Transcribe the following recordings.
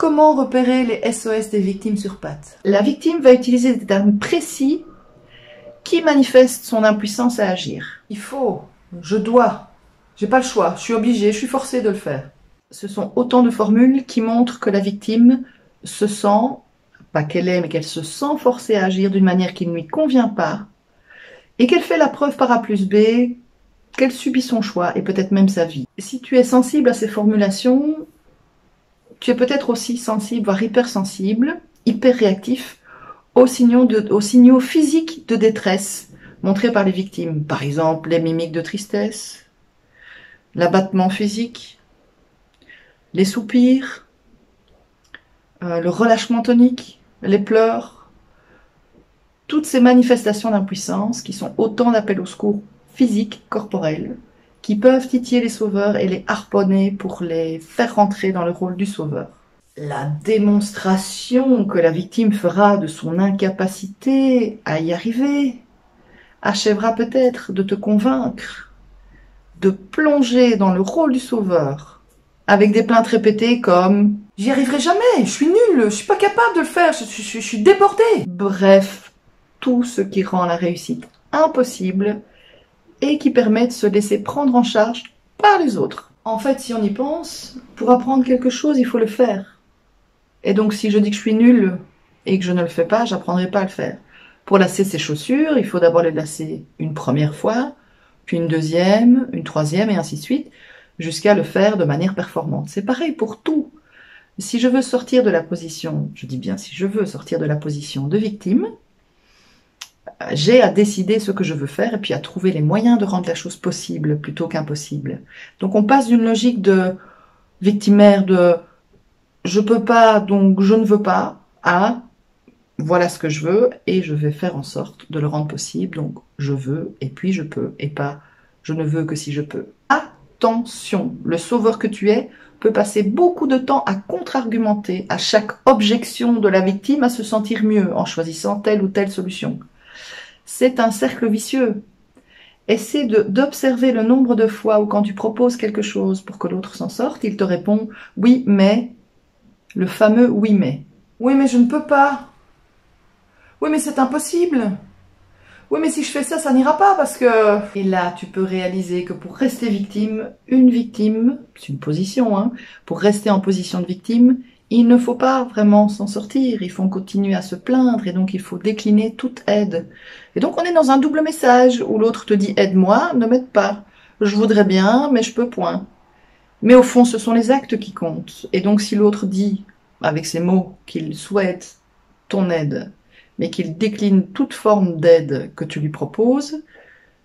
Comment repérer les SOS des victimes sur pattes? La victime va utiliser des termes précis qui manifestent son impuissance à agir. Il faut, je dois, j'ai pas le choix, je suis obligé, je suis forcé de le faire. Ce sont autant de formules qui montrent que la victime se sent, pas qu'elle est, mais qu'elle se sent forcée à agir d'une manière qui ne lui convient pas, et qu'elle fait la preuve par A plus B, qu'elle subit son choix et peut-être même sa vie. Si tu es sensible à ces formulations, tu es peut-être aussi sensible, voire hypersensible, hyper réactif aux signaux physiques de détresse montrés par les victimes. Par exemple, les mimiques de tristesse, l'abattement physique, les soupirs, le relâchement tonique, les pleurs, toutes ces manifestations d'impuissance qui sont autant d'appels au secours physiques, corporels, qui peuvent titiller les sauveurs et les harponner pour les faire rentrer dans le rôle du sauveur. La démonstration que la victime fera de son incapacité à y arriver achèvera peut-être de te convaincre de plonger dans le rôle du sauveur avec des plaintes répétées comme « J'y arriverai jamais, je suis nulle, je suis pas capable de le faire, je suis débordée ». Bref, tout ce qui rend la réussite impossible et qui permet de se laisser prendre en charge par les autres. En fait, si on y pense, pour apprendre quelque chose, il faut le faire. Et donc, si je dis que je suis nulle et que je ne le fais pas, j'apprendrai pas à le faire. Pour lasser ses chaussures, il faut d'abord les lasser une première fois, puis une deuxième, une troisième, et ainsi de suite, jusqu'à le faire de manière performante. C'est pareil pour tout. Si je veux sortir de la position, je dis bien si je veux sortir de la position de victime, j'ai à décider ce que je veux faire et puis à trouver les moyens de rendre la chose possible plutôt qu'impossible. Donc on passe d'une logique de victimaire de je peux pas donc je ne veux pas à voilà ce que je veux et je vais faire en sorte de le rendre possible. Donc je veux et puis je peux et pas je ne veux que si je peux. Attention, le sauveur que tu es peut passer beaucoup de temps à contre-argumenter à chaque objection de la victime à se sentir mieux en choisissant telle ou telle solution. C'est un cercle vicieux. Essaie d'observer le nombre de fois où quand tu proposes quelque chose pour que l'autre s'en sorte, il te répond « oui, mais », le fameux « oui, mais ». « Oui, mais je ne peux pas ». « Oui, mais c'est impossible ». « Oui, mais si je fais ça, ça n'ira pas parce que… » Et là, tu peux réaliser que pour rester victime, c'est une position, hein, pour rester en position de victime, il ne faut pas vraiment s'en sortir, il faut continuer à se plaindre et donc il faut décliner toute aide. Et donc on est dans un double message où l'autre te dit « aide-moi », ne m'aide pas. Je voudrais bien, mais je peux point. Mais au fond, ce sont les actes qui comptent. Et donc si l'autre dit, avec ses mots, qu'il souhaite ton aide, mais qu'il décline toute forme d'aide que tu lui proposes,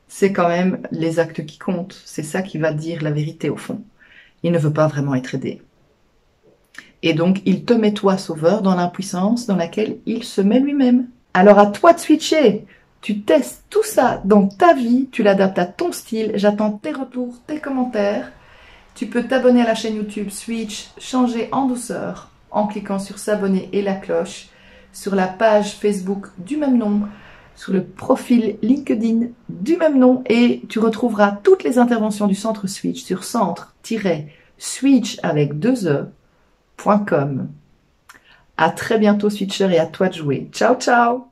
c'est quand même les actes qui comptent. C'est ça qui va dire la vérité au fond. Il ne veut pas vraiment être aidé. Et donc, il te met toi, sauveur, dans l'impuissance dans laquelle il se met lui-même. Alors à toi de switcher. Tu testes tout ça dans ta vie, tu l'adaptes à ton style. J'attends tes retours, tes commentaires. Tu peux t'abonner à la chaîne YouTube Switch, changer en douceur, en cliquant sur s'abonner et la cloche, sur la page Facebook du même nom, sur le profil LinkedIn du même nom, et tu retrouveras toutes les interventions du Centre Switch sur centre-switch avec 2e.com. À très bientôt Switcher et à toi de jouer. Ciao ciao.